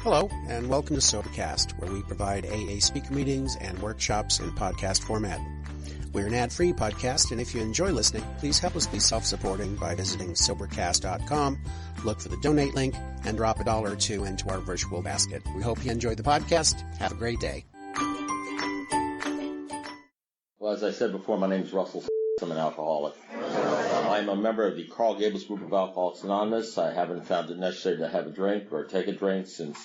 Hello, and welcome to Sobercast, where we provide AA speaker meetings and workshops in podcast format. We're an ad-free podcast, and if you enjoy listening, please help us be self-supporting by visiting Sobercast.com, look for the donate link, and drop $1 or $2 into our virtual basket. We hope you enjoy the podcast. Have a great day. Well, as I said before, my name is Russell. I'm an alcoholic. I'm a member of the Carl Gables group of Alcoholics Anonymous. I haven't found it necessary to have a drink or take a drink since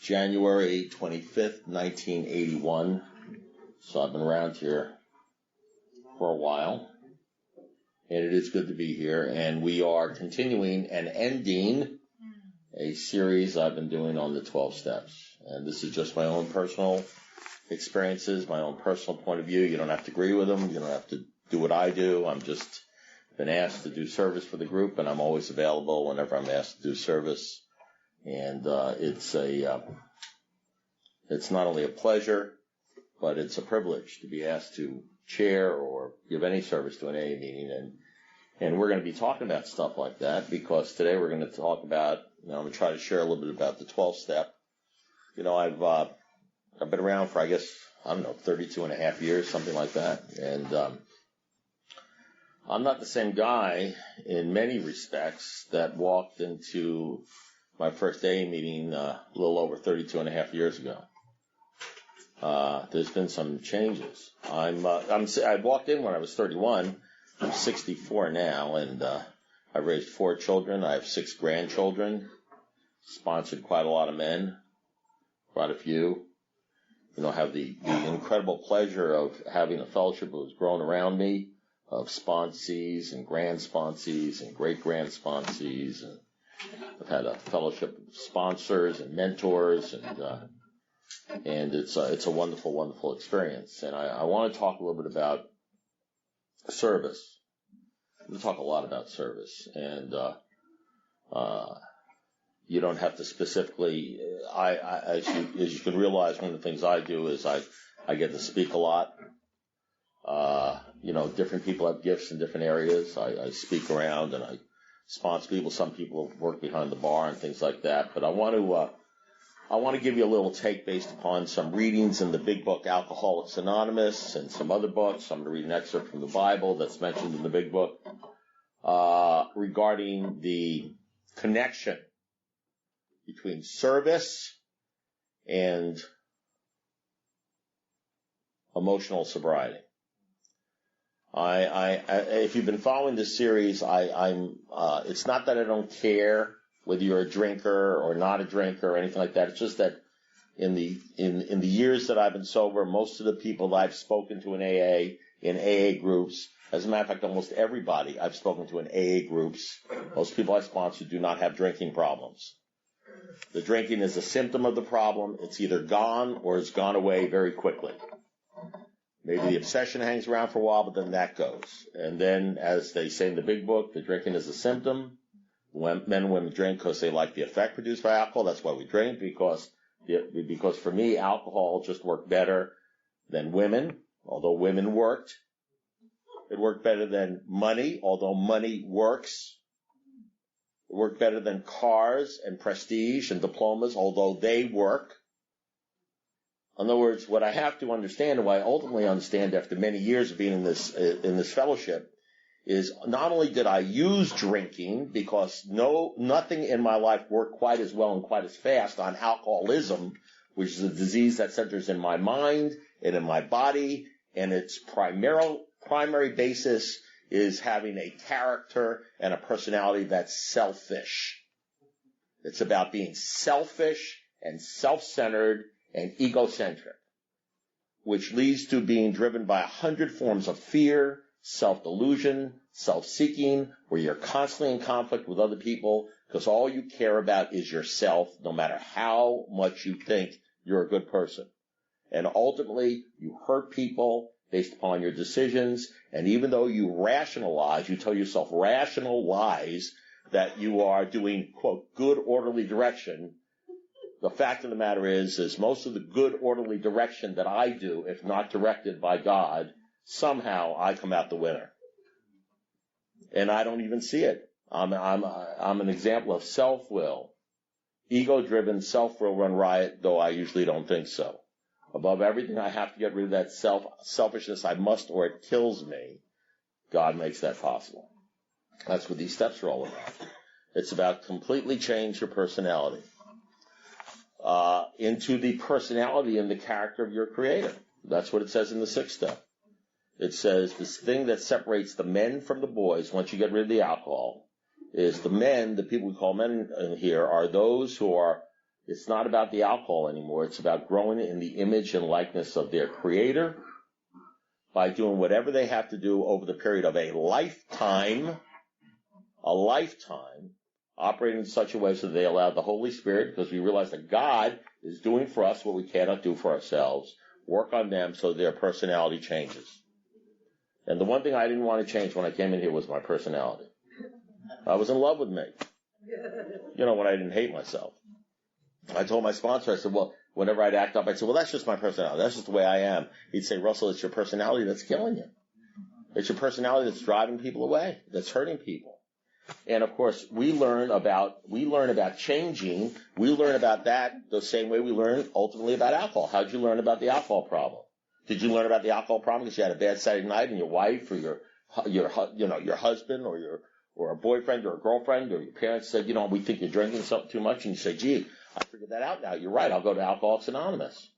January 25th, 1981. So I've been around here for a while, and it is good to be here. And we are continuing and ending a series I've been doing on the 12 steps. And this is just my own personal experiences, my own personal point of view. You don't have to agree with them. You don't have to do what I do. I'm just been asked to do service for the group, and I'm always available whenever I'm asked to do service. And it's not only a pleasure, but it's a privilege to be asked to chair or give any service to an AA meeting. And we're going to be talking about stuff like that, because today we're going to talk about, I'm going to try to share a little bit about the 12-step. I've been around for, 32 and a half years, something like that. And I'm not the same guy in many respects that walked into my first AA meeting a little over 32 and a half years ago. There's been some changes. I walked in when I was 31. I'm 64 now, and I raised 4 children. I have 6 grandchildren. Sponsored quite a lot of men, quite a few. Have the incredible pleasure of having a fellowship that was grown around me, of sponsees and grand sponsees and great grand sponsees. And I've had a fellowship of sponsors and mentors, and it's a wonderful, wonderful experience. And I want to talk a little bit about service. I'm going to talk a lot about service, and you don't have to specifically. As you can realize, one of the things I do is I get to speak a lot. Different people have gifts in different areas. I speak around and I sponsor people. Some people work behind the bar and things like that. But I want to give you a little take based upon some readings in the big book Alcoholics Anonymous and some other books. I'm going to read an excerpt from the Bible that's mentioned in the big book regarding the connection between service and emotional sobriety. If you've been following this series, it's not that I don't care whether you're a drinker or not a drinker or anything like that. It's just that in the years that I've been sober, most of the people that I've spoken to in AA groups, as a matter of fact, almost everybody I've spoken to in AA groups, most people I sponsor do not have drinking problems. The drinking is a symptom of the problem. It's either gone or it's gone away very quickly. Maybe the obsession hangs around for a while, but then that goes. And then, as they say in the big book, the drinking is a symptom. Men and women drink because they like the effect produced by alcohol. That's why we drink, because for me, alcohol just worked better than women, although women worked. It worked better than money, although money works. It worked better than cars and prestige and diplomas, although they work. In other words, what I have to understand, and what I ultimately understand after many years of being in this fellowship, is not only did I use drinking, because nothing in my life worked quite as well and quite as fast on alcoholism, which is a disease that centers in my mind and in my body, and its primary basis is having a character and a personality that's selfish. It's about being selfish and self-centered and egocentric, which leads to being driven by 100 forms of fear, self-delusion, self-seeking, where you're constantly in conflict with other people because all you care about is yourself, no matter how much you think you're a good person. And ultimately, you hurt people based upon your decisions, and even though you rationalize, you tell yourself rational lies that you are doing, quote, good orderly direction, the fact of the matter is most of the good orderly direction that I do, if not directed by God, somehow I come out the winner. And I don't even see it. I'm an example of self-will ego-driven, self will run riot, though I usually don't think so. Above everything, I have to get rid of that selfishness. I must, or it kills me. God makes that possible. That's what these steps are all about. It's about completely change your personality into the personality and the character of your Creator. That's what it says in the 6th step. It says this thing that separates the men from the boys, once you get rid of the alcohol, is the men, the people we call men in here, are those who are, it's not about the alcohol anymore. It's about growing in the image and likeness of their Creator by doing whatever they have to do over the period of a lifetime, operating in such a way so that they allow the Holy Spirit, because we realize that God is doing for us what we cannot do for ourselves, work on them so their personality changes. And the one thing I didn't want to change when I came in here was my personality. I was in love with me. When I didn't hate myself. I told my sponsor, I said, well, whenever I'd act up, I'd say, well, that's just my personality. That's just the way I am. He'd say, Russell, it's your personality that's killing you. It's your personality that's driving people away, that's hurting people. And of course, we learn about changing. We learn about that the same way we learn ultimately about alcohol. How'd you learn about the alcohol problem? Did you learn about the alcohol problem because you had a bad Saturday night and your wife or your husband or a boyfriend or a girlfriend or your parents said, we think you're drinking something too much, and you say, gee, I figured that out now. You're right. I'll go to Alcoholics Anonymous.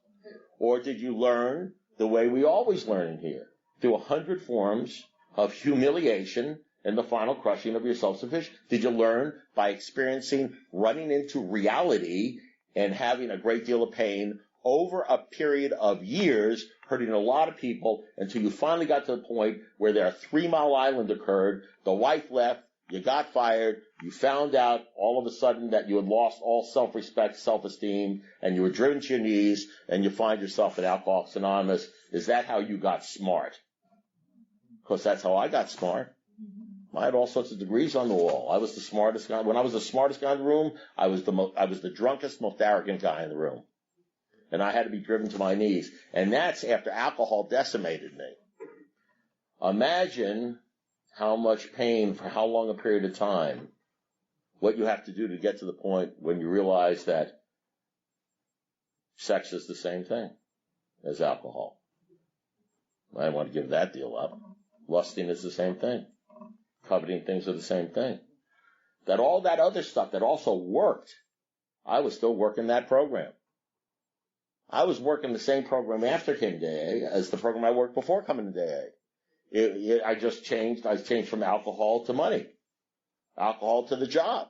Or did you learn the way we always learn in here, through 100 forms of humiliation and the final crushing of your self-sufficiency? Did you learn by experiencing running into reality and having a great deal of pain over a period of years, hurting a lot of people, until you finally got to the point where their 3 Mile Island occurred, the wife left, you got fired, you found out all of a sudden that you had lost all self-respect, self-esteem, and you were driven to your knees, and you find yourself at Alcoholics Anonymous. Is that how you got smart? Because that's how I got smart. I had all sorts of degrees on the wall. I was the smartest guy. When I was the smartest guy in the room, I was the drunkest, most arrogant guy in the room. And I had to be driven to my knees. And that's after alcohol decimated me. Imagine how much pain for how long a period of time, what you have to do to get to the point when you realize that sex is the same thing as alcohol. I don't want to give that deal up. Lusting is the same thing. Coveting things are the same thing. That all that other stuff that also worked, I was still working that program. I was working the same program after I came to AA as the program I worked before coming to AA. I changed from alcohol to money, alcohol to the job,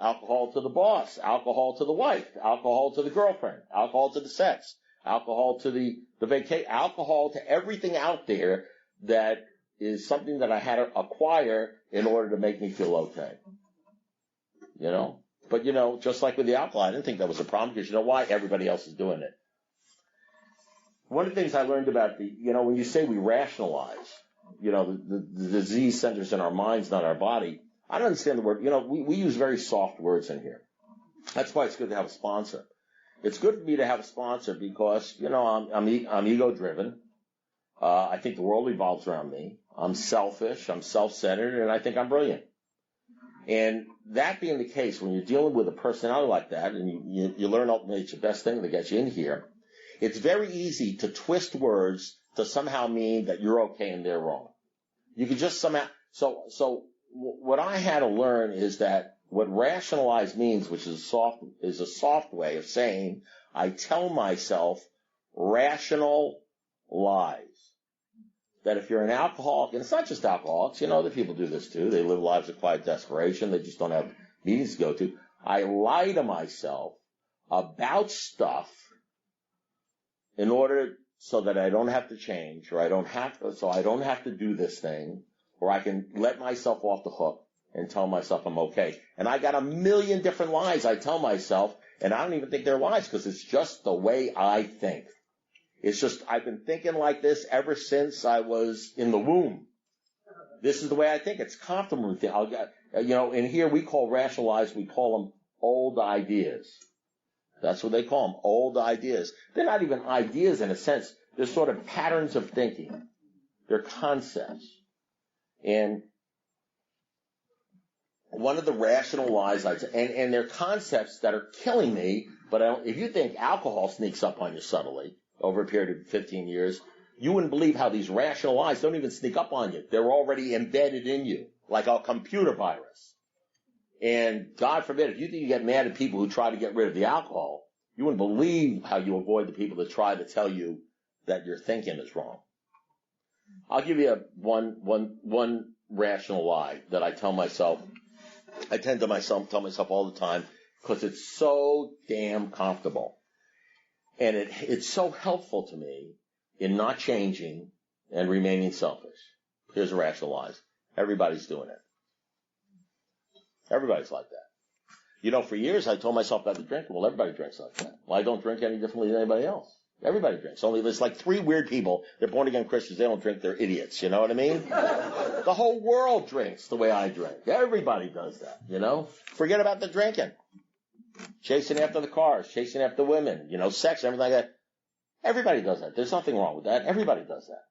alcohol to the boss, alcohol to the wife, alcohol to the girlfriend, alcohol to the sex, alcohol to the vacation, alcohol to everything out there that is something that I had to acquire in order to make me feel okay. But just like with the alcohol, I didn't think that was a problem, because you know why? Everybody else is doing it. One of the things I learned about when you say we rationalize, the disease centers in our minds, not our body. I don't understand the word. We use very soft words in here. That's why it's good to have a sponsor. It's good for me to have a sponsor because, I'm ego-driven. I think the world revolves around me. I'm selfish. I'm self-centered, and I think I'm brilliant. And that being the case, when you're dealing with a personality like that, and you learn ultimately it's the best thing to get you in here, it's very easy to twist words to somehow mean that you're okay and they're wrong. You can just somehow. So what I had to learn is that what rationalize means, which is a soft way of saying I tell myself rational lies. That if you're an alcoholic, and it's not just alcoholics, other people do this too. They live lives of quiet desperation. They just don't have meetings to go to. I lie to myself about stuff in order so that I don't have to change, or I don't have to do this thing, or I can let myself off the hook and tell myself I'm okay. And I got a million different lies I tell myself, and I don't even think they're lies, because it's just the way I think. It's just, I've been thinking like this ever since I was in the womb. This is the way I think. It's comfortable. In here we call rationalize, we call them old ideas. That's what they call them, old ideas. They're not even ideas in a sense. They're sort of patterns of thinking. They're concepts. And one of the rational lies, and they're concepts that are killing me, but if you think alcohol sneaks up on you subtly over a period of 15 years, you wouldn't believe how these rational lies don't even sneak up on you. They're already embedded in you, like a computer virus. And God forbid, if you think you get mad at people who try to get rid of the alcohol, you wouldn't believe how you avoid the people that try to tell you that your thinking is wrong. I'll give you one rational lie that I tell myself. I tend to tell myself all the time because it's so damn comfortable. And it's so helpful to me in not changing and remaining selfish. Here's a rational lie. Everybody's doing it. Everybody's like that. You know, for years I told myself about the drinking. Well, everybody drinks like that. Well, I don't drink any differently than anybody else. Everybody drinks. Only there's like 3 weird people. They're born again Christians. They don't drink. They're idiots. You know what I mean? The whole world drinks the way I drink. Everybody does that, you know? Forget about the drinking. Chasing after the cars, chasing after women, you know, sex, everything like that. Everybody does that. There's nothing wrong with that. Everybody does that.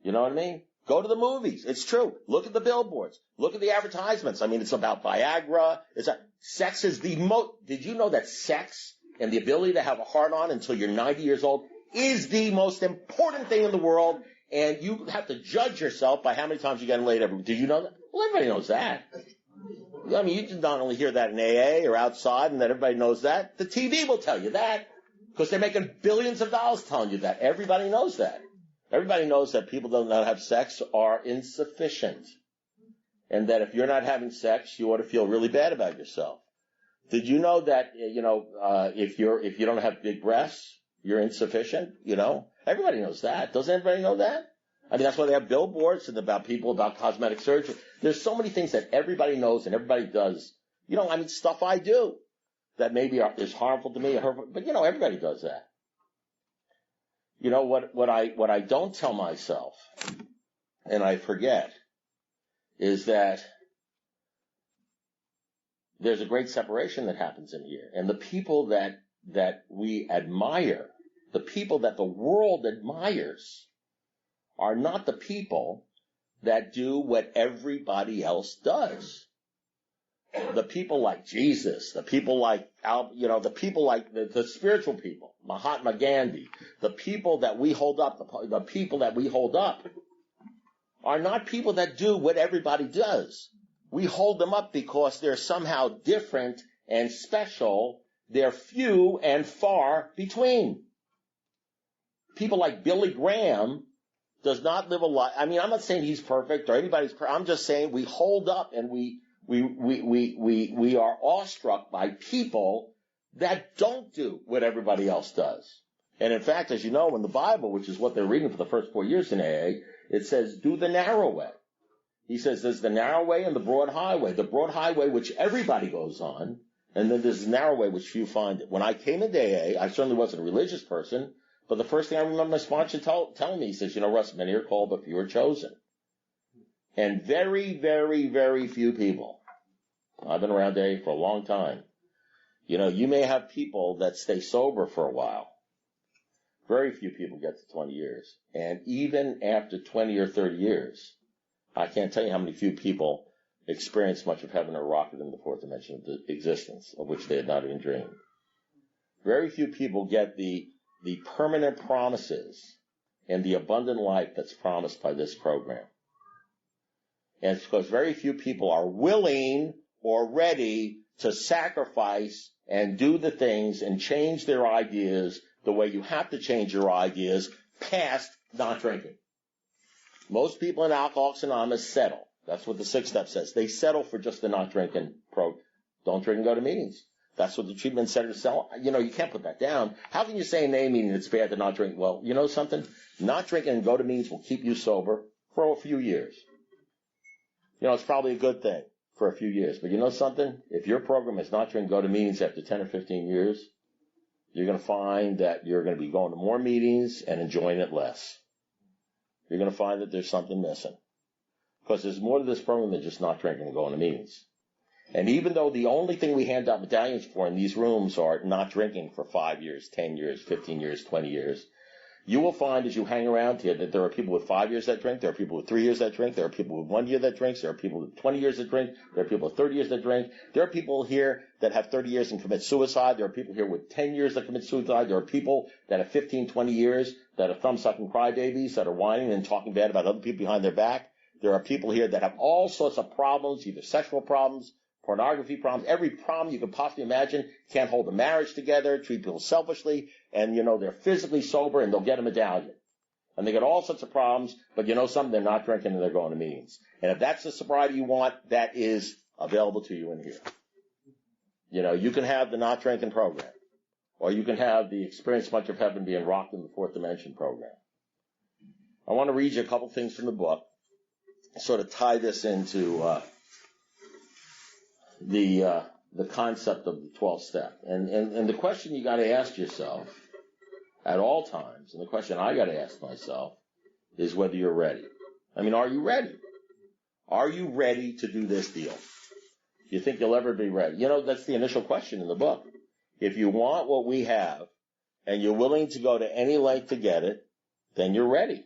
You know what I mean? Go to the movies. It's true. Look at the billboards. Look at the advertisements. I mean, it's about Viagra. Sex is the most. Did you know that sex and the ability to have a heart-on until you're 90 years old is the most important thing in the world, and you have to judge yourself by how many times you get laid every week. Did you know that? Well, everybody knows that. I mean, you can not only hear that in AA or outside and that everybody knows that. The TV will tell you that because they're making billions of dollars telling you that. Everybody knows that. Everybody knows that people that don't have sex are insufficient, and that if you're not having sex, you ought to feel really bad about yourself. Did you know that, if you don't have big breasts, you're insufficient? You know, everybody knows that. Doesn't everybody know that? I mean, that's why they have billboards and about cosmetic surgery. There's so many things that everybody knows and everybody does. You know, I mean, stuff I do that maybe is harmful to me, but you know, everybody does that. You know, what I don't tell myself, and I forget, is that there's a great separation that happens in here. And the people that we admire, the people that the world admires, are not the people that do what everybody else does. The people like Jesus, the people like, the people like the spiritual people, Mahatma Gandhi, the people that we hold up, the people that we hold up are not people that do what everybody does. We hold them up because they're somehow different and special. They're few and far between. People like Billy Graham does not live a life. I mean, I'm not saying he's perfect or anybody's perfect. I'm just saying we hold up and we are awestruck by people that don't do what everybody else does. And in fact, as you know, in the Bible, which is what they're reading for the first 4 years in AA, it says, do the narrow way. He says there's the narrow way and the broad highway. The broad highway, which everybody goes on, and then there's the narrow way, which few find it. When I came into AA, I certainly wasn't a religious person, but the first thing I remember my sponsor telling me, he says, you know, Russ, many are called, but few are chosen. And very, very, very few people. I've been around AA for a long time. You know, you may have people that stay sober for a while. Very few people get to 20 years. And even after 20 or 30 years, I can't tell you how many few people experience much of heaven or rocket in the fourth dimension of the existence, of which they had not even dreamed. Very few people get the permanent promises and the abundant life that's promised by this program. And it's because very few people are willing or ready to sacrifice and do the things and change their ideas the way you have to change your ideas past not drinking. Most people in Alcoholics Anonymous settle. That's what the 6 step says. They settle for just the not drinking don't drink and go to meetings. That's what the treatment centers sell. You know, you can't put that down. How can you say in a meeting it's bad to not drink? Well, you know something? Not drinking and go to meetings will keep you sober for a few years. You know, it's probably a good thing for a few years. But you know something? If your program is not drink, go to meetings after 10 or 15 years, you're going to find that you're going to be going to more meetings and enjoying it less. You're going to find that there's something missing. Because there's more to this program than just not drinking and going to meetings. And even though the only thing we hand out medallions for in these rooms are not drinking for 5 years, 10 years, 15 years, 20 years, You will find as you hang around here that there are people with 5 years that drink, there are people with 3 years that drink, there are people with 1 year that drinks, there are people with 20 years that drink, there are people with 30 years that drink, there are people here that have 30 years and commit suicide, there are people here with 10 years that commit suicide, there are people that have 15, 20 years that are thumb-sucking crybabies, that are whining and talking bad about other people behind their back. There are people here that have all sorts of problems, either sexual problems, pornography problems, every problem you could possibly imagine, can't hold a marriage together, treat people selfishly, and, they're physically sober and they'll get a medallion. And they get all sorts of problems, but something, they're not drinking and they're going to meetings. And if that's the sobriety you want, that is available to you in here. You can have the not drinking program, or you can have the Experience Much of Heaven being rocked in the fourth dimension program. I want to read you a couple things from the book, sort of tie this into the concept of the 12th step. And the question you got to ask yourself at all times, and the question I got to ask myself, is whether you're ready. I mean, are you ready? Are you ready to do this deal? Do you think you'll ever be ready? That's the initial question in the book. If you want what we have, and you're willing to go to any length to get it, then you're ready.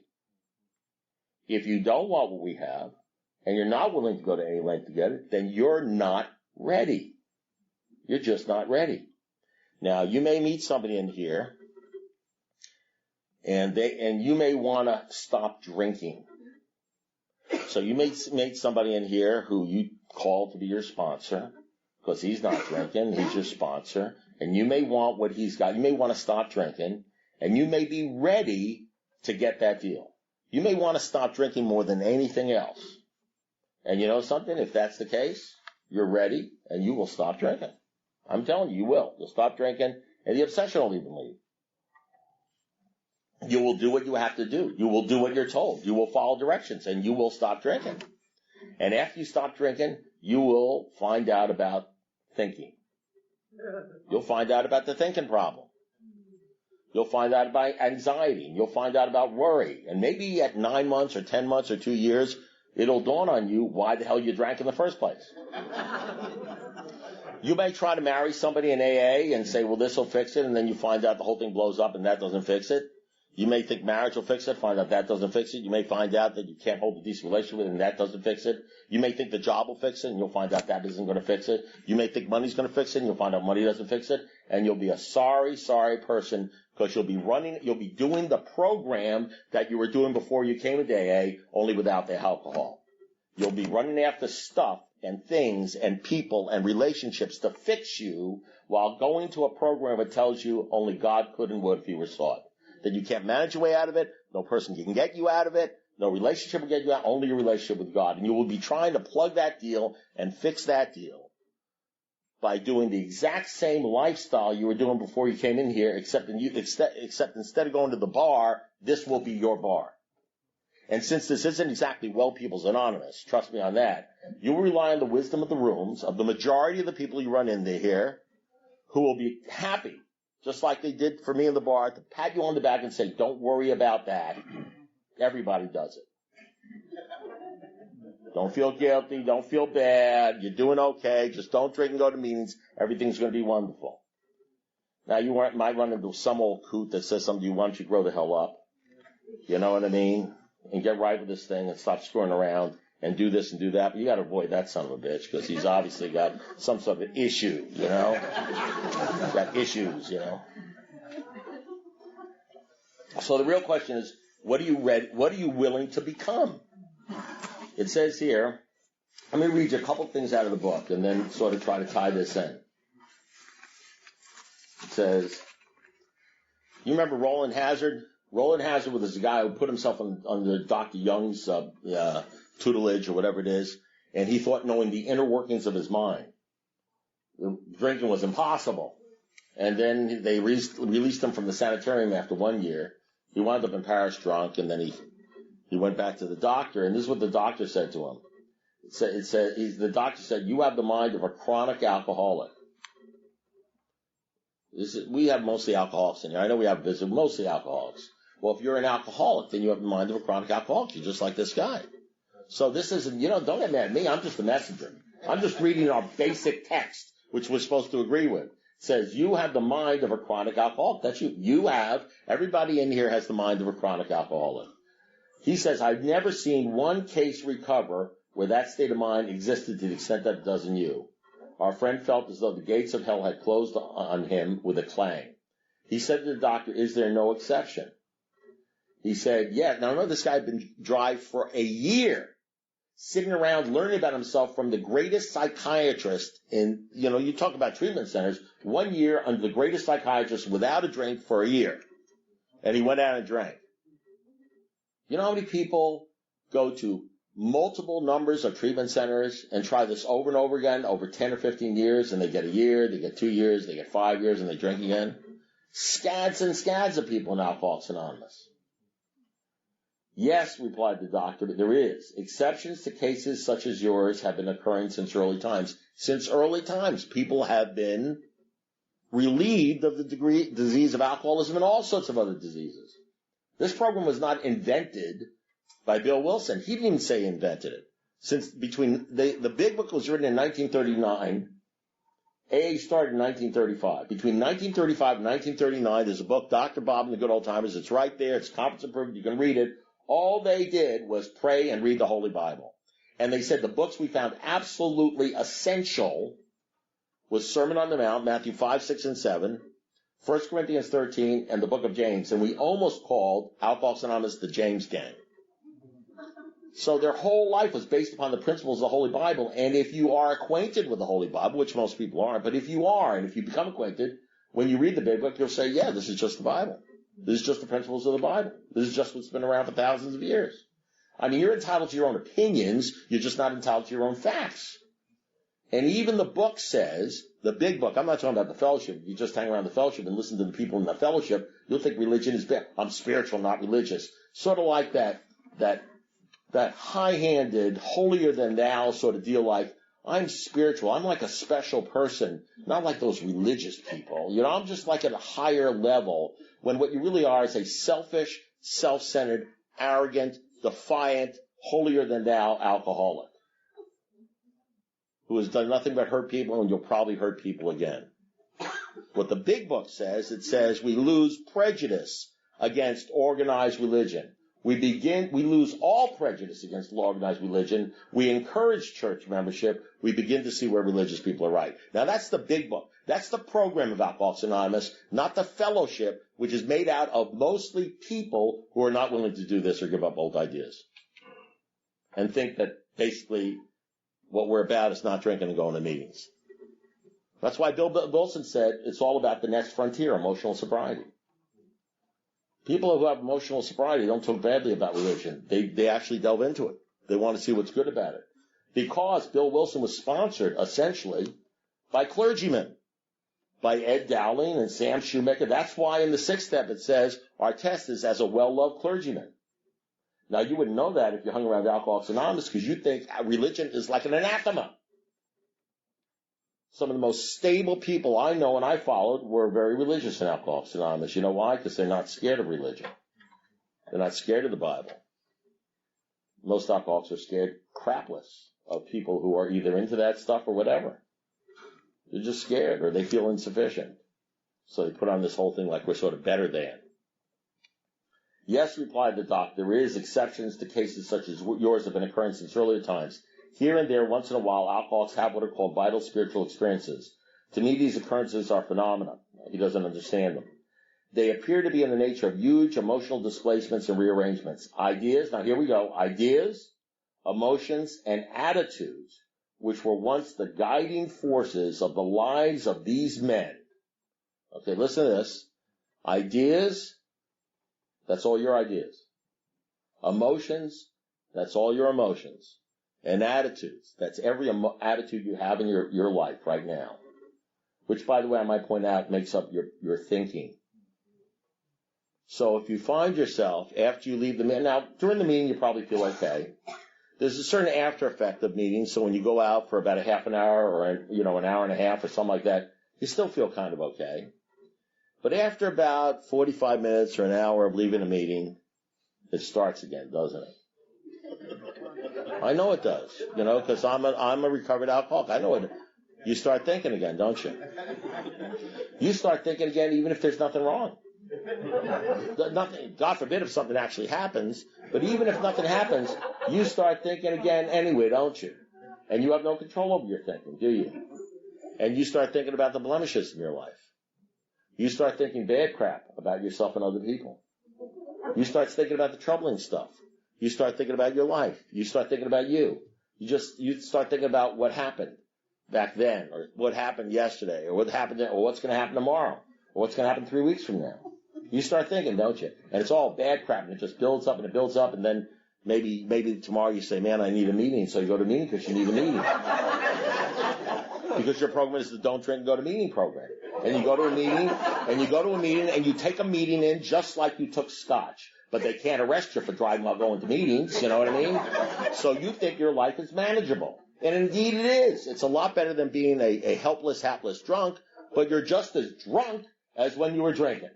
If you don't want what we have, and you're not willing to go to any length to get it, then you're not ready. You're just not ready. Now, you may meet somebody in here, and you may want to stop drinking. So you may meet somebody in here who you call to be your sponsor, because he's not drinking, he's your sponsor, and you may want what he's got. You may want to stop drinking, and you may be ready to get that deal. You may want to stop drinking more than anything else. And you know something? If that's the case, you're ready, and you will stop drinking. I'm telling you, you will. You'll stop drinking, and the obsession will even leave. You will do what you have to do. You will do what you're told. You will follow directions, and you will stop drinking. And after you stop drinking, you will find out about thinking. You'll find out about the thinking problem. You'll find out about anxiety. You'll find out about worry. And maybe at 9 months or 10 months or 2 years, it'll dawn on you why the hell you drank in the first place. You may try to marry somebody in AA and say, well, this will fix it, and then you find out the whole thing blows up and that doesn't fix it. You may think marriage will fix it, find out that doesn't fix it. You may find out that you can't hold a decent relationship with it and that doesn't fix it. You may think the job will fix it and you'll find out that isn't going to fix it. You may think money's going to fix it and you'll find out money doesn't fix it. And you'll be a sorry person because you'll be doing the program that you were doing before you came into AA, only without the alcohol. You'll be running after stuff and things and people and relationships to fix you while going to a program that tells you only God could and would if he were sought. That you can't manage your way out of it, no person can get you out of it, no relationship will get you out, only your relationship with God. And you will be trying to plug that deal and fix that deal by doing the exact same lifestyle you were doing before you came in here, except instead of going to the bar, this will be your bar. And since this isn't exactly Well People's Anonymous, trust me on that, you will rely on the wisdom of the rooms, of the majority of the people you run into here, who will be happy, just like they did for me in the bar, to pat you on the back and say, don't worry about that. Everybody does it. Don't feel guilty. Don't feel bad. You're doing okay. Just don't drink and go to meetings. Everything's going to be wonderful. Now, you might run into some old coot that says something to you, why don't you grow the hell up? You know what I mean? And get right with this thing and stop screwing around and do this and do that. But you got to avoid that son of a bitch because he's obviously got some sort of issue, He's got issues, So the real question is, what are you willing to become? It says here, let me read you a couple things out of the book and then sort of try to tie this in. It says, you remember Roland Hazard? Roland Hazard was the guy who put himself under Dr. Young's tutelage or whatever it is, and he thought knowing the inner workings of his mind. Drinking was impossible. And then they released him from the sanitarium after 1 year. He wound up in Paris drunk, and then he went back to the doctor, and this is what the doctor said to him. The doctor said, you have the mind of a chronic alcoholic. We have mostly alcoholics in here. I know we have mostly alcoholics. Well, if you're an alcoholic, then you have the mind of a chronic alcoholic. You're just like this guy. So this isn't, don't get mad at me. I'm just the messenger. I'm just reading our basic text, which we're supposed to agree with. says, you have the mind of a chronic alcoholic. That's you. Everybody in here has the mind of a chronic alcoholic. He says, I've never seen one case recover where that state of mind existed to the extent that it does in you. Our friend felt as though the gates of hell had closed on him with a clang. He said to the doctor, is there no exception? He said, yeah. Now, remember, this guy had been dry for a year, sitting around learning about himself from the greatest psychiatrist in, you talk about treatment centers, 1 year under the greatest psychiatrist without a drink for a year. And he went out and drank. You know how many people go to multiple numbers of treatment centers and try this over and over again over 10 or 15 years, and they get a year, they get 2 years, they get 5 years, and they drink again? Scads and scads of people in Alcoholics Anonymous. Yes, replied the doctor, but there is. Exceptions to cases such as yours have been occurring since early times. Since early times, people have been relieved of the disease of alcoholism and all sorts of other diseases. This program was not invented by Bill Wilson. He didn't even say he invented it. Since the big book was written in 1939, AA started in 1935. Between 1935 and 1939, there's a book, Dr. Bob and the Good Old Timers. It's right there. It's conference approved. You can read it. All they did was pray and read the Holy Bible. And they said the books we found absolutely essential was Sermon on the Mount, Matthew 5, 6, and 7, 1 Corinthians 13, and the book of James. And we almost called Alcoholics Anonymous the James Gang. So their whole life was based upon the principles of the Holy Bible. And if you are acquainted with the Holy Bible, which most people aren't, but if you are, and if you become acquainted, when you read the big book, you'll say, yeah, this is just the Bible. This is just the principles of the Bible. This is just what's been around for thousands of years. I mean, you're entitled to your own opinions. You're just not entitled to your own facts. And even the book says, the big book, I'm not talking about the fellowship. If you just hang around the fellowship and listen to the people in the fellowship, you'll think religion is bad. I'm spiritual, not religious. Sort of like that high-handed, holier-than-thou sort of deal, like, I'm spiritual. I'm like a special person, not like those religious people. I'm just like at a higher level, when what you really are is a selfish, self-centered, arrogant, defiant, holier-than-thou alcoholic who has done nothing but hurt people, and you'll probably hurt people again. What the big book says, it says we lose prejudice against organized religion. We lose all prejudice against organized religion. We encourage church membership. We begin to see where religious people are right. Now, that's the big book. That's the program of Alcoholics Anonymous, not the fellowship, which is made out of mostly people who are not willing to do this or give up old ideas and think that basically what we're about is not drinking and going to meetings. That's why Bill Wilson said it's all about the next frontier, emotional sobriety. People who have emotional sobriety don't talk badly about religion. They actually delve into it. They want to see what's good about it. Because Bill Wilson was sponsored, essentially, by clergymen, by Ed Dowling and Sam Shoemaker. That's why in the 6th step it says our test is as a well-loved clergyman. Now, you wouldn't know that if you hung around Alcoholics Anonymous because you think religion is like an anathema. Some of the most stable people I know and I followed were very religious in Alcoholics Anonymous. You know why? Because they're not scared of religion. They're not scared of the Bible. Most alcoholics are scared crapless of people who are either into that stuff or whatever. They're just scared or they feel insufficient. So they put on this whole thing like we're sort of better than. Yes, replied the doctor, there is exceptions to cases such as yours have been occurring since earlier times. Here and there, once in a while, alcoholics have what are called vital spiritual experiences. To me, these occurrences are phenomena. He doesn't understand them. They appear to be in the nature of huge emotional displacements and rearrangements. Ideas, now here we go, ideas, emotions, and attitudes, which were once the guiding forces of the lives of these men. Okay, listen to this. Ideas, that's all your ideas. Emotions, that's all your emotions. And attitudes, that's every attitude you have in your life right now. Which, by the way, I might point out, makes up your thinking. So if you find yourself, after you leave the meeting, now, during the meeting, you probably feel okay. There's a certain after effect of meetings, so when you go out for about a half an hour or, an hour and a half or something like that, you still feel kind of okay. But after about 45 minutes or an hour of leaving a meeting, it starts again, doesn't it? I know it does, because I'm a recovered alcoholic. I know it. You start thinking again, don't you? You start thinking again even if there's nothing wrong. Nothing, God forbid if something actually happens, but even if nothing happens, you start thinking again anyway, don't you? And you have no control over your thinking, do you? And you start thinking about the blemishes in your life. You start thinking bad crap about yourself and other people. You start thinking about the troubling stuff. You start thinking about your life. You start thinking about you. You start thinking about what happened back then, or what happened yesterday, or what happened, or what's going to happen tomorrow, or what's going to happen 3 weeks from now. You start thinking, don't you? And it's all bad crap, and it just builds up and it builds up, and then maybe tomorrow you say, man, I need a meeting, so you go to a meeting because you need a meeting. Because your program is the Don't Drink and Go to Meeting program. And you go to a meeting, and you take a meeting in just like you took scotch. But they can't arrest you for driving while going to meetings, you know what I mean? So you think your life is manageable. And indeed it is. It's a lot better than being a helpless, hapless drunk, but you're just as drunk as when you were drinking.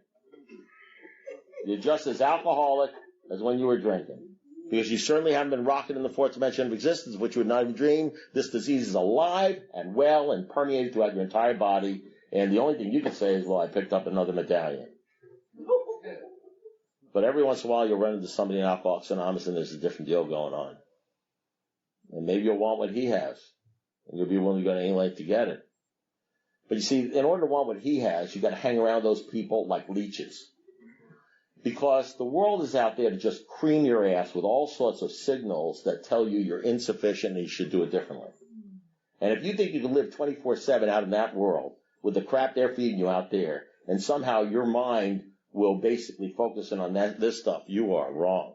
You're just as alcoholic as when you were drinking. Because you certainly haven't been rocking in the fourth dimension of existence, which you would not even dream. This disease is alive and well and permeated throughout your entire body. And the only thing you can say is, well, I picked up another medallion. But every once in a while you'll run into somebody in Alcoholics Anonymous and there's a different deal going on. And maybe you'll want what he has. And you'll be willing to go to any length to get it. But you see, in order to want what he has, you've got to hang around those people like leeches. Because the world is out there to just cream your ass with all sorts of signals that tell you you're insufficient and you should do it differently. And if you think you can live 24/7 out in that world with the crap they're feeding you out there, and somehow your mind will basically focus in on this stuff, you are wrong.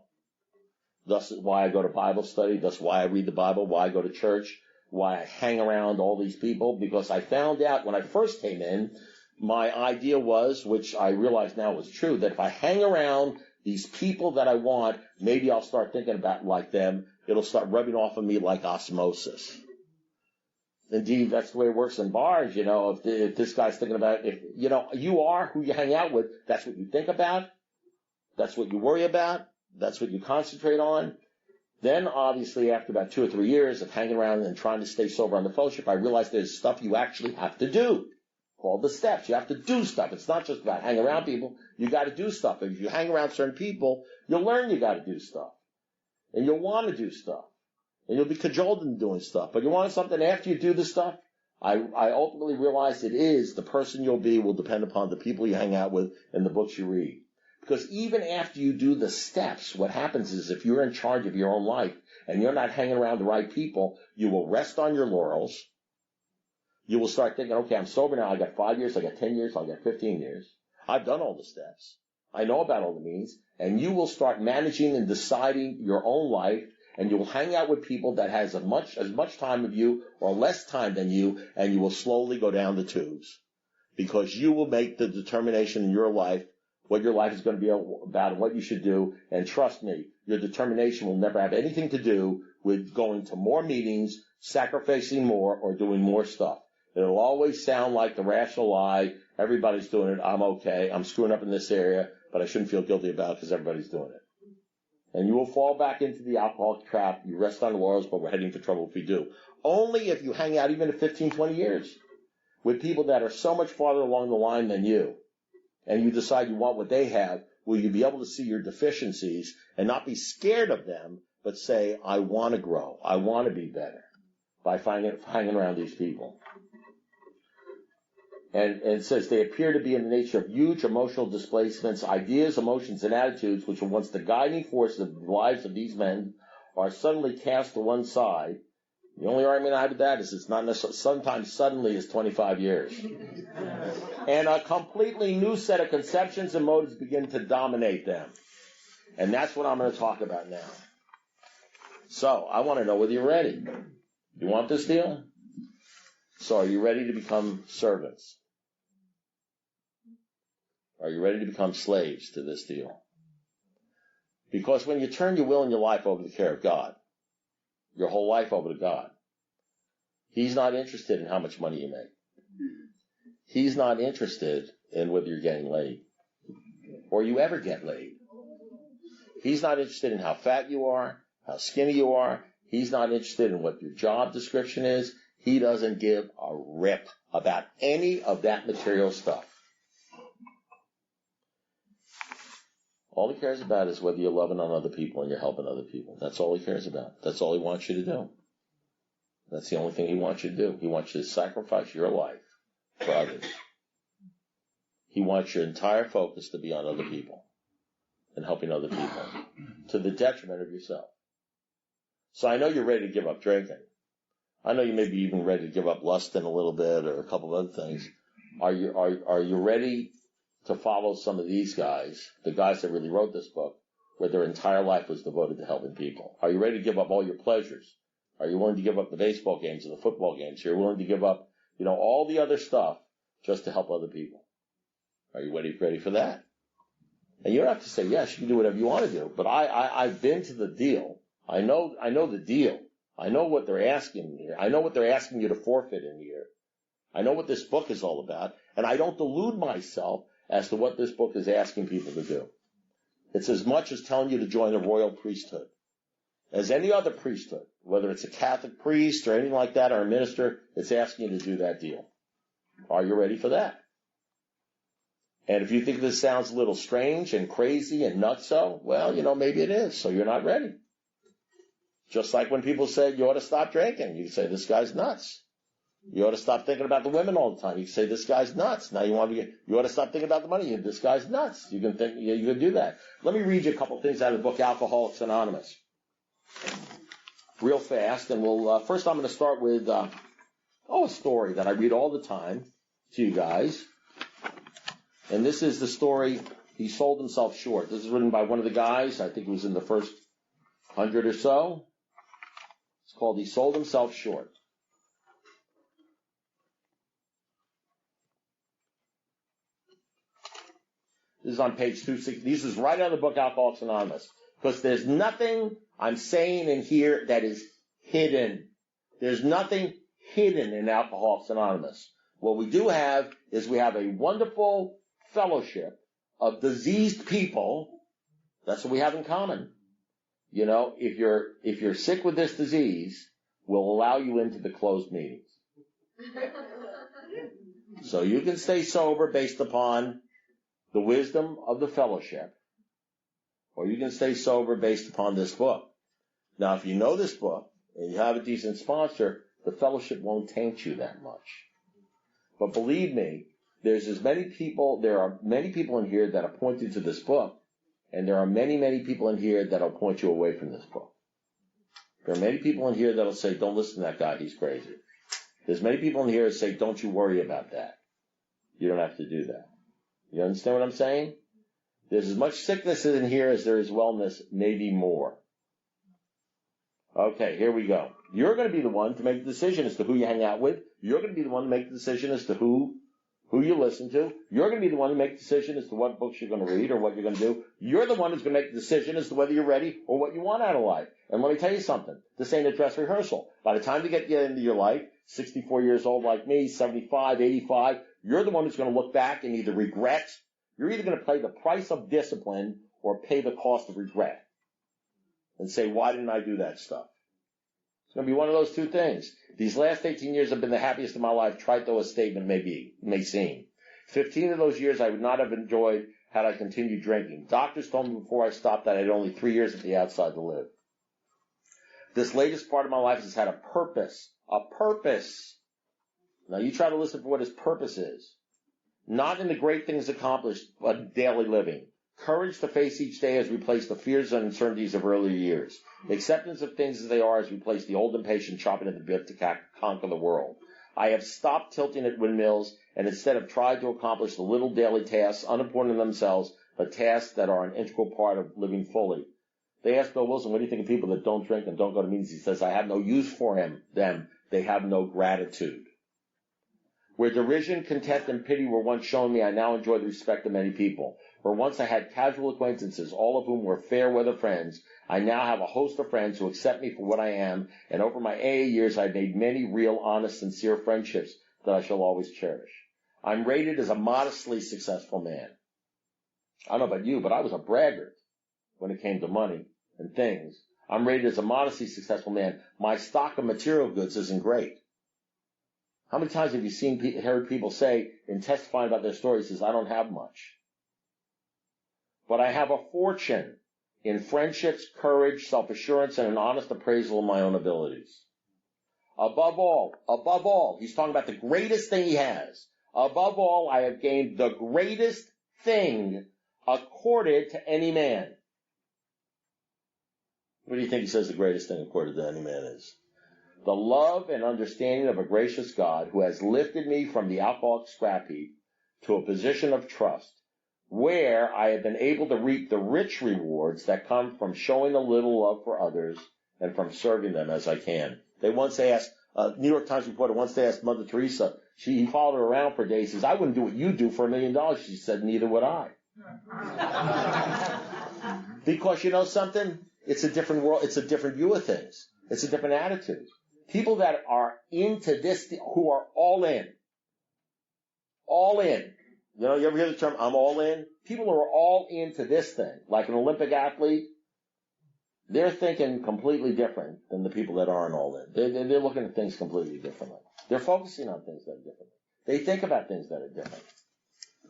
Thus is why I go to Bible study, thus why I read the Bible, why I go to church, why I hang around all these people, because I found out when I first came in, my idea was, which I realize now was true, that if I hang around these people that I want, maybe I'll start thinking about like them. It'll start rubbing off of me like osmosis. Indeed, that's the way it works in bars, you know. If this guy's thinking about, you are who you hang out with, that's what you think about, that's what you worry about, that's what you concentrate on. Then, obviously, after about 2 or 3 years of hanging around and trying to stay sober on the fellowship, I realized there's stuff you actually have to do. Called the steps. You have to do stuff. It's not just about hanging around people. You got to do stuff. If you hang around certain people, you'll learn you got to do stuff. And you'll want to do stuff. And you'll be cajoled into doing stuff. But you want something after you do the stuff? I ultimately realized it is the person you'll be will depend upon the people you hang out with and the books you read. Because even after you do the steps, what happens is if you're in charge of your own life and you're not hanging around the right people, you will rest on your laurels. You will start thinking, okay, I'm sober now. I got 5 years, I got 10 years, I got 15 years. I've done all the steps. I know about all the means. And you will start managing and deciding your own life, and you will hang out with people that has as much time of you or less time than you, and you will slowly go down the tubes. Because you will make the determination in your life, what your life is going to be about and what you should do. And trust me, your determination will never have anything to do with going to more meetings, sacrificing more, or doing more stuff. It'll always sound like the rational lie. Everybody's doing it. I'm okay. I'm screwing up in this area, but I shouldn't feel guilty about it because everybody's doing it. And you will fall back into the alcoholic trap. You rest on the laurels, but we're heading for trouble if we do. Only if you hang out even at 15, 20 years with people that are so much farther along the line than you, and you decide you want what they have, will you be able to see your deficiencies and not be scared of them, but say, I want to grow. I want to be better by hanging around these people. And it says they appear to be in the nature of huge emotional displacements, ideas, emotions, and attitudes, which were once the guiding force of the lives of these men, are suddenly cast to one side. The only argument I have with that is it's not necessarily, sometimes suddenly is 25 years. And a completely new set of conceptions and motives begin to dominate them. And that's what I'm going to talk about now. So, I want to know whether you're ready. You want this deal? So, are you ready to become servants? Are you ready to become slaves to this deal? Because when you turn your will and your life over to the care of God, your whole life over to God, He's not interested in how much money you make. He's not interested in whether you're getting laid or you ever get laid. He's not interested in how fat you are, how skinny you are. He's not interested in what your job description is. He doesn't give a rip about any of that material stuff. All he cares about is whether you're loving on other people and you're helping other people. That's all he cares about. That's all he wants you to do. That's the only thing he wants you to do. He wants you to sacrifice your life for others. He wants your entire focus to be on other people and helping other people to the detriment of yourself. So I know you're ready to give up drinking. I know you may be even ready to give up lusting a little bit or a couple of other things. Are you ready to follow some of these guys, the guys that really wrote this book, where their entire life was devoted to helping people? Are you ready to give up all your pleasures? Are you willing to give up the baseball games or the football games? You're willing to give up, all the other stuff just to help other people? Are you ready for that? And you don't have to say, yes, you can do whatever you want to do. But I've been to the deal. I know the deal. I know what they're asking here. I know what they're asking you to forfeit in here. I know what this book is all about. And I don't delude myself as to what this book is asking people to do. It's as much as telling you to join the royal priesthood as any other priesthood, whether it's a Catholic priest or anything like that or a minister. It's asking you to do that deal. Are you ready for that? And if you think this sounds a little strange and crazy and nutso, well, maybe it is. So you're not ready. Just like when people say you ought to stop drinking, you say this guy's nuts. You ought to stop thinking about the women all the time. You say this guy's nuts. Now you ought to stop thinking about the money. This guy's nuts. You can do that. Let me read you a couple things out of the book Alcoholism, real fast. And we'll first I'm going to start with a story that I read all the time to you guys. And this is the story, He Sold Himself Short. This is written by one of the guys. I think it was in the first 100 or so. It's called He Sold Himself Short. This is on page 260. This is right out of the book Alcoholics Anonymous. Because there's nothing I'm saying in here that is hidden. There's nothing hidden in Alcoholics Anonymous. What we do have is we have a wonderful fellowship of diseased people. That's what we have in common. If you're sick with this disease, we'll allow you into the closed meetings. So you can stay sober based upon the wisdom of the fellowship, or you can stay sober based upon this book. Now, if you know this book and you have a decent sponsor, the fellowship won't taint you that much. But believe me, there are many people in here that are pointed to this book, and there are many, many people in here that will point you away from this book. There are many people in here that will say, don't listen to that guy, he's crazy. There's many people in here that say, don't you worry about that. You don't have to do that. You understand what I'm saying? There's as much sickness in here as there is wellness, maybe more. Okay, here we go. You're going to be the one to make the decision as to who you hang out with. You're going to be the one to make the decision as to who you listen to. You're going to be the one to make the decision as to what books you're going to read or what you're going to do. You're the one who's going to make the decision as to whether you're ready or what you want out of life. And let me tell you something. This ain't a dress rehearsal. By the time you get into your life, 64 years old like me, 75, 85, you're the one who's going to look back and either regret. You're either going to pay the price of discipline or pay the cost of regret. And say, why didn't I do that stuff? It's going to be one of those two things. These last 18 years have been the happiest of my life, trite though a statement may seem. 15 of those years I would not have enjoyed had I continued drinking. Doctors told me before I stopped that I had only 3 years at the outside to live. This latest part of my life has had a purpose. A purpose. Now you try to listen for what his purpose is. Not in the great things accomplished, but daily living. Courage to face each day has replaced the fears and uncertainties of earlier years. Acceptance of things as they are has replaced the old impatient chopping at the bit to conquer the world. I have stopped tilting at windmills and instead have tried to accomplish the little daily tasks, unimportant in themselves, but tasks that are an integral part of living fully. They asked Bill Wilson, what do you think of people that don't drink and don't go to meetings? He says, I have no use for them. They have no gratitude. Where derision, contempt, and pity were once shown me, I now enjoy the respect of many people. Where once I had casual acquaintances, all of whom were fair weather friends, I now have a host of friends who accept me for what I am, and over my AA years I've made many real, honest, sincere friendships that I shall always cherish. I'm rated as a modestly successful man. I don't know about you, but I was a braggart when it came to money and things. I'm rated as a modestly successful man. My stock of material goods isn't great. How many times have you heard people say, in testifying about their stories, says, I don't have much, but I have a fortune in friendships, courage, self-assurance, and an honest appraisal of my own abilities. Above all, he's talking about the greatest thing he has. Above all, I have gained the greatest thing accorded to any man. What do you think he says the greatest thing accorded to any man is? The love and understanding of a gracious God who has lifted me from the alcoholic scrap heap to a position of trust, where I have been able to reap the rich rewards that come from showing a little love for others and from serving them as I can. They once asked, New York Times reporter once asked Mother Teresa, he followed her around for days, says, I wouldn't do what you do for $1 million. She said, neither would I. Because you know something? It's a different world. It's a different view of things. It's a different attitude. People that are into this, who are all in. You know, you ever hear the term, I'm all in? People who are all into this thing, like an Olympic athlete, they're thinking completely different than the people that aren't all in. They're looking at things completely differently. They're focusing on things that are different. They think about things that are different.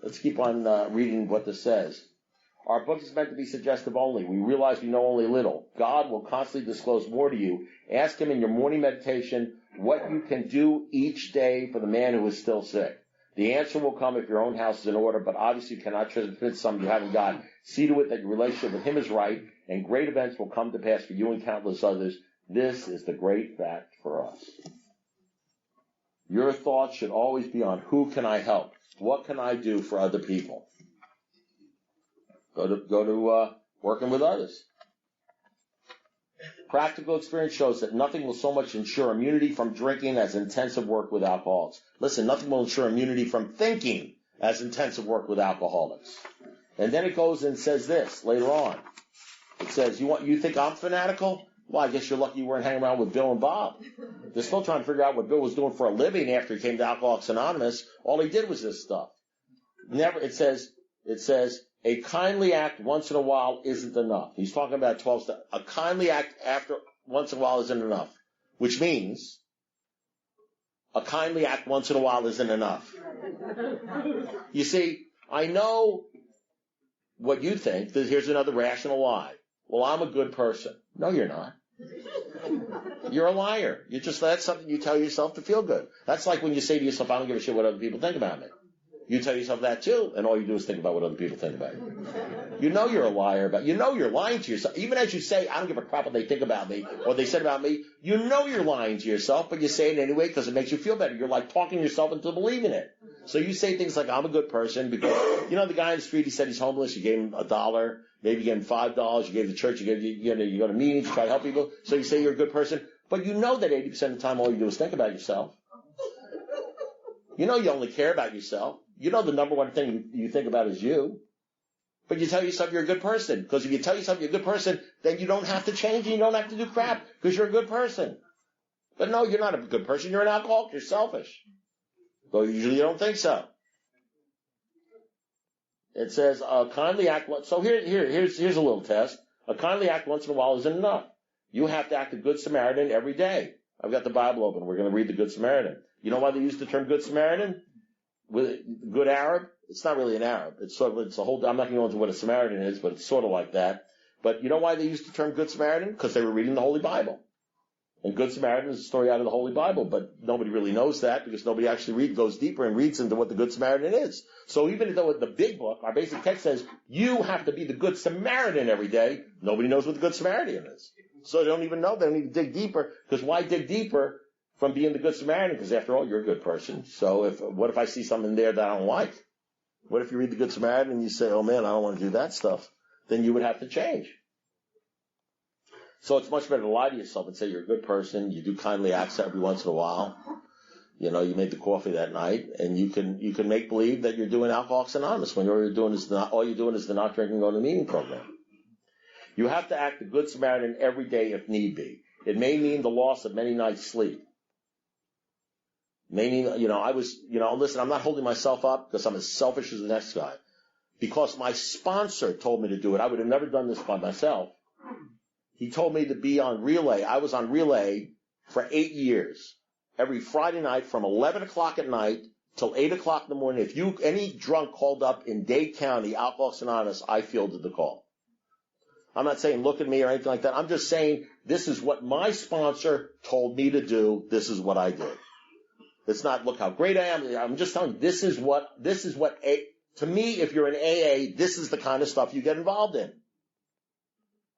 Let's keep on reading what this says. Our book is meant to be suggestive only. We realize we know only little. God will constantly disclose more to you. Ask him in your morning meditation what you can do each day for the man who is still sick. The answer will come if your own house is in order, but obviously you cannot transmit something you haven't got. See to it that your relationship with him is right, and great events will come to pass for you and countless others. This is the great fact for us. Your thoughts should always be on who can I help? What can I do for other people? Go to working with others. Practical experience shows that nothing will so much ensure immunity from drinking as intensive work with alcoholics. Listen, nothing will ensure immunity from thinking as intensive work with alcoholics. And then it goes and says this later on. It says, you think I'm fanatical? Well, I guess you're lucky you weren't hanging around with Bill and Bob. They're still trying to figure out what Bill was doing for a living after he came to Alcoholics Anonymous. All he did was this stuff. It says, a kindly act once in a while isn't enough. He's talking about 12 steps. A kindly act after once in a while isn't enough, which means a kindly act once in a while isn't enough. You see, I know what you think. Here's another rational lie. Well, I'm a good person. No, you're not. You're a liar. That's something you tell yourself to feel good. That's like when you say to yourself, I don't give a shit what other people think about me. You tell yourself that too, and all you do is think about what other people think about you. You know you're a liar you know you're lying to yourself. Even as you say, I don't give a crap what they think about me, or they said about me, you know you're lying to yourself, but you say it anyway because it makes you feel better. You're like talking yourself into believing it. So you say things like, I'm a good person, because, you know, the guy in the street, he said he's homeless, you gave him $1, maybe you gave him $5, you gave the church, you go to meetings, you try to help people, so you say you're a good person, but you know that 80% of the time all you do is think about yourself. You know you only care about yourself. You know the number one thing you think about is you. But you tell yourself you're a good person. Because if you tell yourself you're a good person, then you don't have to change and you don't have to do crap because you're a good person. But no, you're not a good person. You're an alcoholic. You're selfish. Though usually you don't think so. It says, a kindly act. So here's a little test. A kindly act once in a while isn't enough. You have to act a good Samaritan every day. I've got the Bible open. We're going to read the Good Samaritan. You know why they use the term Good Samaritan? With good Arab? It's not really an Arab. It's a whole, I'm not going to go into what a Samaritan is, but it's sort of like that. But you know why they used the term Good Samaritan? Because they were reading the Holy Bible. And Good Samaritan is a story out of the Holy Bible, but nobody really knows that because nobody actually goes deeper and reads into what the Good Samaritan is. So even though in the big book, our basic text says, you have to be the Good Samaritan every day, nobody knows what the Good Samaritan is. So they don't even know. They don't need to dig deeper, because why dig deeper from being the Good Samaritan? Because after all, you're a good person. So what if I see something there that I don't like? What if you read the Good Samaritan and you say, oh man, I don't want to do that stuff? Then you would have to change. So it's much better to lie to yourself and say you're a good person. You do kindly acts every once in a while. You know, you made the coffee that night, and you can make believe that you're doing Alcoholics Anonymous when all you're doing is the not drinking, going to the meeting program. You have to act the Good Samaritan every day if need be. It may mean the loss of many nights' sleep. Maybe, listen, I'm not holding myself up because I'm as selfish as the next guy. Because my sponsor told me to do it. I would have never done this by myself. He told me to be on relay. I was on relay for 8 years. every Friday night from 11 o'clock at night till 8 o'clock in the morning. If any drunk called up in Dade County, Alcoholics Anonymous, I fielded the call. I'm not saying look at me or anything like that. I'm just saying this is what my sponsor told me to do. This is what I did. It's not look how great I am. I'm just telling you this is what to me, if you're in AA, this is the kind of stuff you get involved in.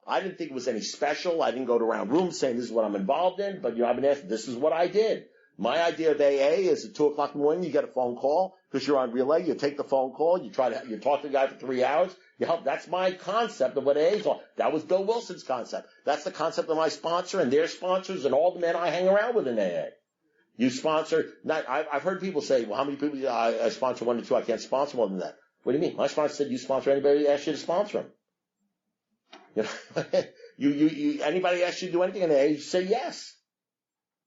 I didn't think it was any special. I didn't go around rooms saying this is what I'm involved in, but I've been asked, this is what I did. My idea of AA is at 2 o'clock in the morning, you get a phone call because you're on relay. You take the phone call. You talk to the guy for 3 hours. You help. That's my concept of what AA is all. That was Bill Wilson's concept. That's the concept of my sponsor and their sponsors and all the men I hang around with in AA. You sponsor, I've heard people say, well, how many people, I sponsor 1 to 2, I can't sponsor more than that. What do you mean? My sponsor said you sponsor anybody who asks you to sponsor him. Anybody asks you to do anything in AA, you say yes.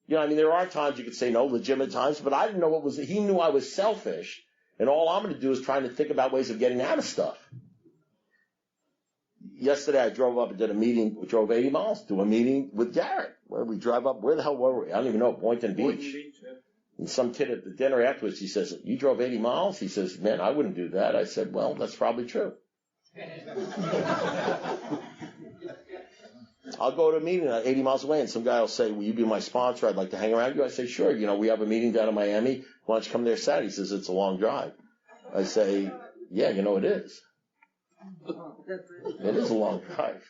There are times you could say no, legitimate times, but I didn't know he knew I was selfish, and all I'm going to do is trying to think about ways of getting out of stuff. Yesterday I drove up and did a meeting, we drove 80 miles to a meeting with Garrett. Where we drive up, where the hell were we? I don't even know, Boynton Beach. Yeah. And some kid at the dinner afterwards, he says, you drove 80 miles? He says, man, I wouldn't do that. I said, well, that's probably true. I'll go to a meeting 80 miles away, and some guy will say, will you be my sponsor? I'd like to hang around you. I say, sure. We have a meeting down in Miami. Why don't you come there Saturday? He says, it's a long drive. I say, yeah, it is. It is a long drive.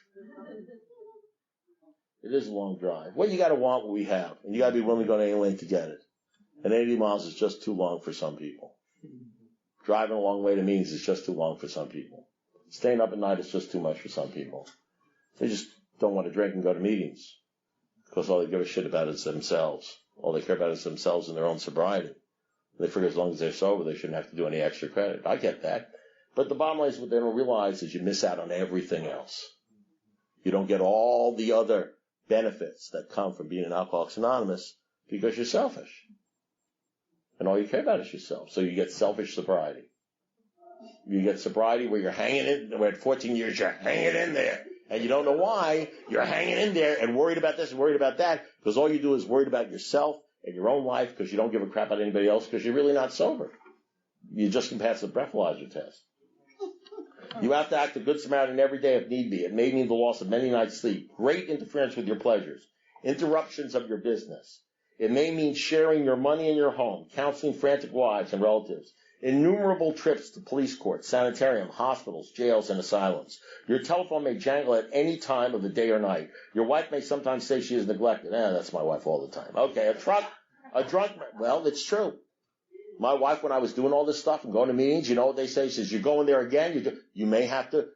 It is a long drive. Well, you got to want what we have, and you got to be willing to go to any length to get it. And 80 miles is just too long for some people. Driving a long way to meetings is just too long for some people. Staying up at night is just too much for some people. They just don't want to drink and go to meetings because all they give a shit about is themselves. All they care about is themselves and their own sobriety. They figure as long as they're sober, they shouldn't have to do any extra credit. I get that. But the bottom line is what they don't realize is you miss out on everything else. You don't get all the other benefits that come from being an Alcoholics Anonymous because you're selfish. And all you care about is yourself. So you get selfish sobriety. You get sobriety where you're hanging in, where at 14 years you're hanging in there. And you don't know why you're hanging in there and worried about this and worried about that because all you do is worried about yourself and your own life because you don't give a crap about anybody else because you're really not sober. You just can pass the breathalyzer test. You have to act a good Samaritan every day if need be. It may mean the loss of many nights' sleep, great interference with your pleasures, interruptions of your business. It may mean sharing your money in your home, counseling frantic wives and relatives, innumerable trips to police courts, sanitarium, hospitals, jails, and asylums. Your telephone may jangle at any time of the day or night. Your wife may sometimes say she is neglected. That's my wife all the time. Okay, a drunk, well, it's true. My wife, when I was doing all this stuff and going to meetings, you know what they say? She says, you're going there again. You may have to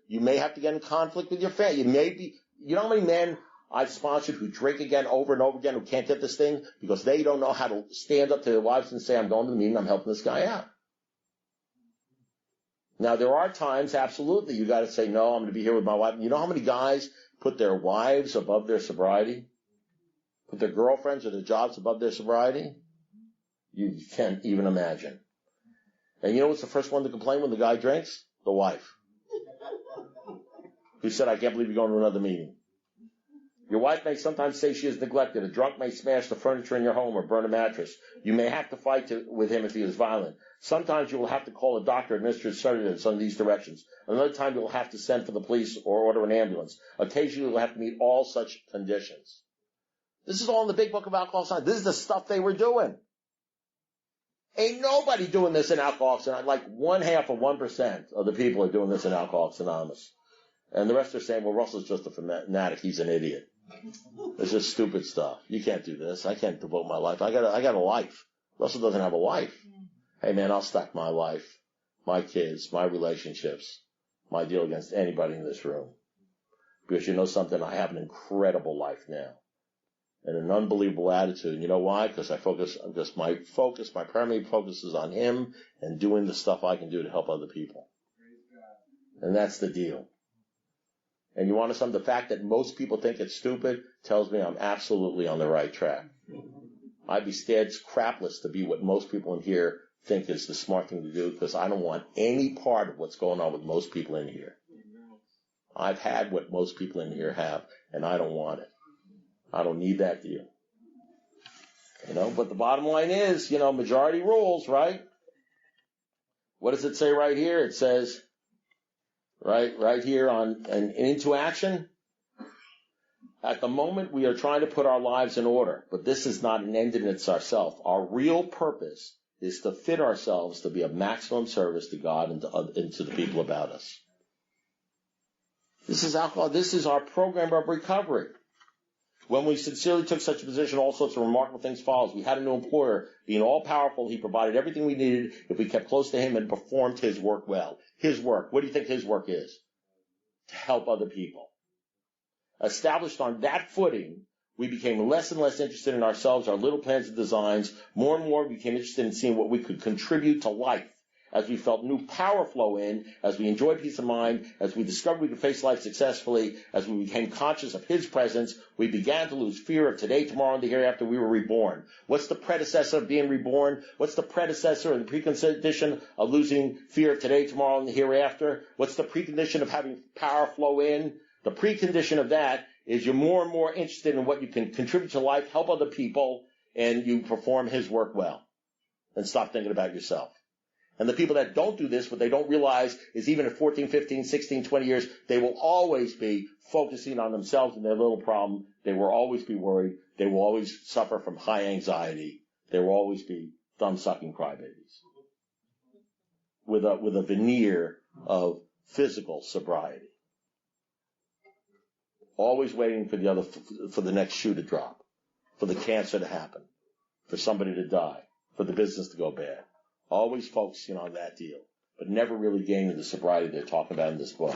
get in conflict with your family. You know how many men I've sponsored who drink again over and over again who can't get this thing because they don't know how to stand up to their wives and say, I'm going to the meeting, I'm helping this guy out. Now, there are times, absolutely, you got to say, no, I'm going to be here with my wife. You know how many guys put their wives above their sobriety? Put their girlfriends or their jobs above their sobriety? You can't even imagine. And you know what's the first one to complain when the guy drinks? The wife. Who said, I can't believe you're going to another meeting. Your wife may sometimes say she is neglected. A drunk may smash the furniture in your home or burn a mattress. You may have to fight with him if he is violent. Sometimes you will have to call a doctor, administer sedatives under these directions. Another time you will have to send for the police or order an ambulance. Occasionally you will have to meet all such conditions. This is all in the big book of Alcoholics Anonymous. This is the stuff they were doing. Ain't nobody doing this in Alcoholics Anonymous. Like 1/2% of the people are doing this in Alcoholics Anonymous. And the rest are saying, well, Russell's just a fanatic. He's an idiot. It's just stupid stuff. You can't do this. I can't devote my life. I got a life. Russell doesn't have a life. Hey, man, I'll stack my life, my kids, my relationships, my deal against anybody in this room. Because you know something? I have an incredible life now. And an unbelievable attitude. You know why? Because my primary focus is on him and doing the stuff I can do to help other people. And that's the deal. And you want to know something? The fact that most people think it's stupid tells me I'm absolutely on the right track. I'd be scared crapless to be what most people in here think is the smart thing to do because I don't want any part of what's going on with most people in here. I've had what most people in here have, and I don't want it. I don't need that deal. But the bottom line is, majority rules, right? What does it say right here? It says, right here on and into action. At the moment, we are trying to put our lives in order, but this is not an end in itself. Our real purpose is to fit ourselves to be of maximum service to God and to the people about us. This is alcohol. This is our program of recovery. When we sincerely took such a position, all sorts of remarkable things followed. We had a new employer. Being all-powerful, he provided everything we needed if we kept close to him and performed his work well. His work. What do you think his work is? To help other people. Established on that footing, we became less and less interested in ourselves, our little plans and designs. More and more we became interested in seeing what we could contribute to life. As we felt new power flow in, as we enjoyed peace of mind, as we discovered we could face life successfully, as we became conscious of his presence, we began to lose fear of today, tomorrow, and the hereafter. We were reborn. What's the predecessor of being reborn? What's the predecessor and the precondition of losing fear of today, tomorrow, and the hereafter? What's the precondition of having power flow in? The precondition of that is you're more and more interested in what you can contribute to life, help other people, and you perform his work well. And stop thinking about yourself. And the people that don't do this, what they don't realize is even at 14, 15, 16, 20 years, they will always be focusing on themselves and their little problem. They will always be worried. They will always suffer from high anxiety. They will always be thumb-sucking crybabies. With a veneer of physical sobriety. Always waiting for the next shoe to drop. For the cancer to happen. For somebody to die. For the business to go bad. Always focusing on that deal, but never really gaining the sobriety they're talking about in this book.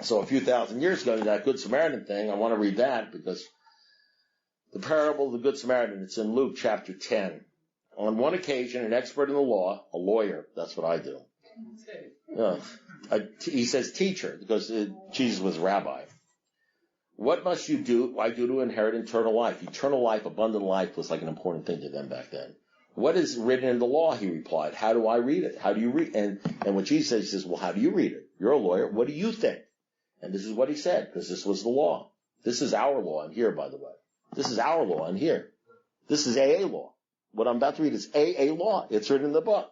So a few thousand years ago, that Good Samaritan thing, I want to read that because the parable of the Good Samaritan, it's in Luke chapter 10. On one occasion, an expert in the law, a lawyer, that's what I do. He says teacher, because Jesus was a rabbi. What must I do to inherit eternal life? Eternal life, abundant life was like an important thing to them back then. What is written in the law? He replied. How do I read it? How do you read? And what Jesus says, he says, well, how do you read it? You're a lawyer. What do you think? And this is what he said, because this was the law. This is our law in here, by the way. This is our law in here. This is AA law. What I'm about to read is AA law. It's written in the book.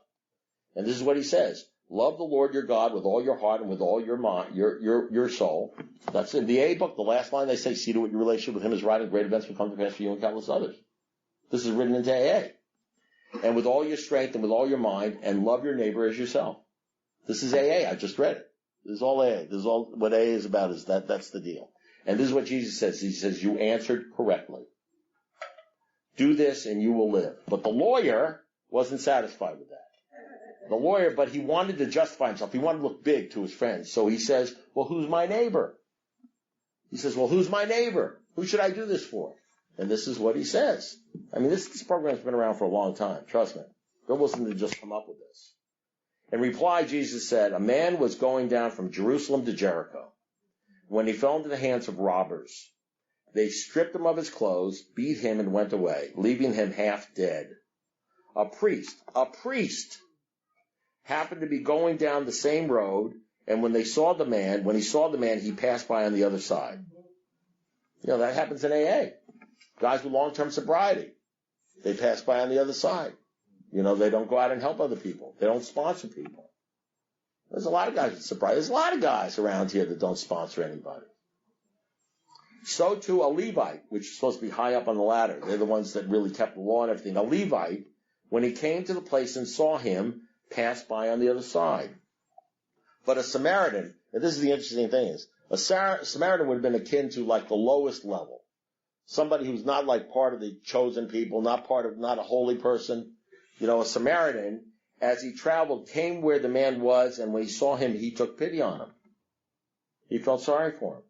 And this is what he says. Love the Lord your God with all your heart and with all your mind, your soul. That's in the AA book. The last line they say, see to what your relationship with him is right and great events will come to pass for you and countless others. This is written into AA. And with all your strength and with all your mind, and love your neighbor as yourself. This is AA. I just read it. This is all AA. This is all what AA is about. That's the deal. And this is what Jesus says. He says, you answered correctly. Do this and you will live. But the lawyer wasn't satisfied with that. But he wanted to justify himself. He wanted to look big to his friends. So he says, well, who's my neighbor? He says, well, who's my neighbor? Who should I do this for? And this is what he says. I mean, this program's been around for a long time. Trust me. Bill Wilson didn't just come up with this. In reply, Jesus said, a man was going down from Jerusalem to Jericho when he fell into the hands of robbers. They stripped him of his clothes, beat him, and went away, leaving him half dead. A priest happened to be going down the same road, and when he saw the man, he passed by on the other side. That happens in AA. Guys with long-term sobriety, they pass by on the other side. They don't go out and help other people. They don't sponsor people. There's a lot of guys with sobriety. There's a lot of guys around here that don't sponsor anybody. So too a Levite, which is supposed to be high up on the ladder. They're the ones that really kept the law and everything. A Levite, when he came to the place and saw him, passed by on the other side. But a Samaritan, and this is the interesting thing, is a Samaritan would have been akin to like the lowest level. Somebody who's not like part of the chosen people, not a holy person. A Samaritan, as he traveled, came where the man was, and when he saw him, he took pity on him. He felt sorry for him.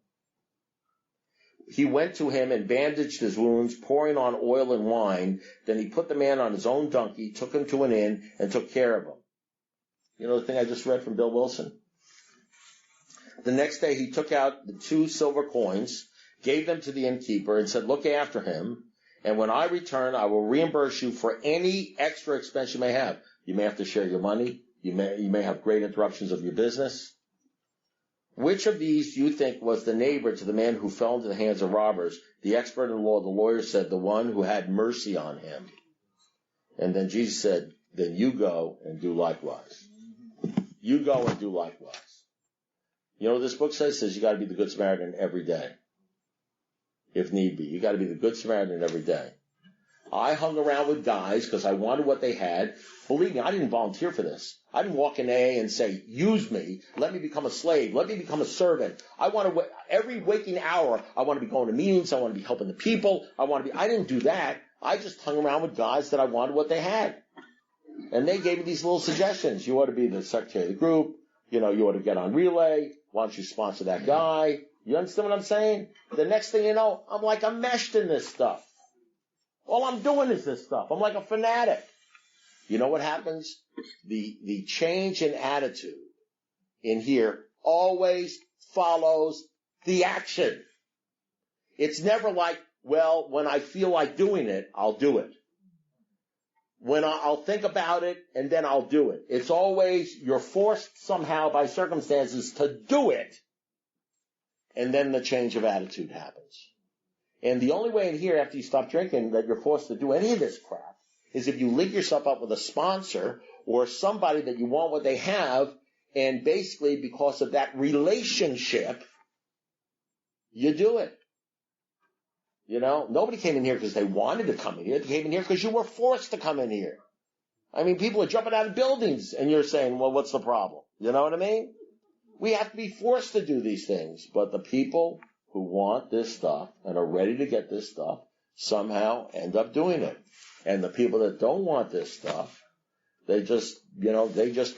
He went to him and bandaged his wounds, pouring on oil and wine. Then he put the man on his own donkey, took him to an inn, and took care of him. The thing I just read from Bill Wilson? The next day he took out the 2 silver coins, gave them to the innkeeper, and said, look after him, and when I return, I will reimburse you for any extra expense you may have. You may have to share your money. You may have great interruptions of your business. which of these do you think was the neighbor to the man who fell into the hands of robbers? The expert in the law, the lawyer, said, the one who had mercy on him. And then Jesus said, then you go and do likewise. You go and do likewise. You know what this book says? It says you got to be the Good Samaritan every day. If need be. You got to be the Good Samaritan every day. I hung around with guys because I wanted what they had. Believe me, I didn't volunteer for this. I didn't walk in AA and say, use me, let me become a slave, let me become a servant. Every waking hour, I want to be going to meetings, I want to be helping the people, I didn't do that. I just hung around with guys that I wanted what they had. And they gave me these little suggestions. You ought to be the secretary of the group, you ought to get on Relay, why don't you sponsor that guy? You understand what I'm saying? The next thing you know, I'm like enmeshed in this stuff. All I'm doing is this stuff. I'm like a fanatic. You know what happens? The change in attitude in here always follows the action. It's never like, well, when I feel like doing it, I'll do it. When I'll think about it and then I'll do it. It's always you're forced somehow by circumstances to do it. And then the change of attitude happens. And the only way in here, after you stop drinking, that you're forced to do any of this crap, is if you link yourself up with a sponsor or somebody that you want what they have, and basically because of that relationship, you do it. Nobody came in here because they wanted to come in here. They came in here because you were forced to come in here. I mean, people are jumping out of buildings, and you're saying, well, what's the problem? You know what I mean? We have to be forced to do these things, but the people who want this stuff and are ready to get this stuff somehow end up doing it. And the people that don't want this stuff, they just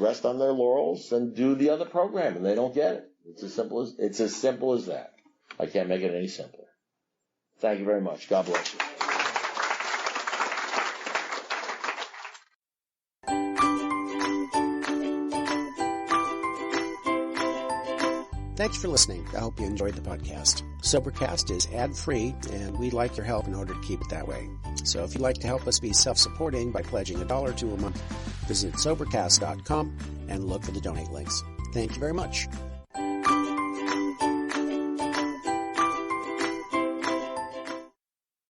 rest on their laurels and do the other program, and they don't get it. It's as simple as that. I can't make it any simpler. Thank you very much. God bless you. Thanks for listening. I hope you enjoyed the podcast. Sobercast is ad-free, and we'd like your help in order to keep it that way. So if you'd like to help us be self-supporting by pledging $1 or $2 a month, visit Sobercast.com and look for the donate links. Thank you very much.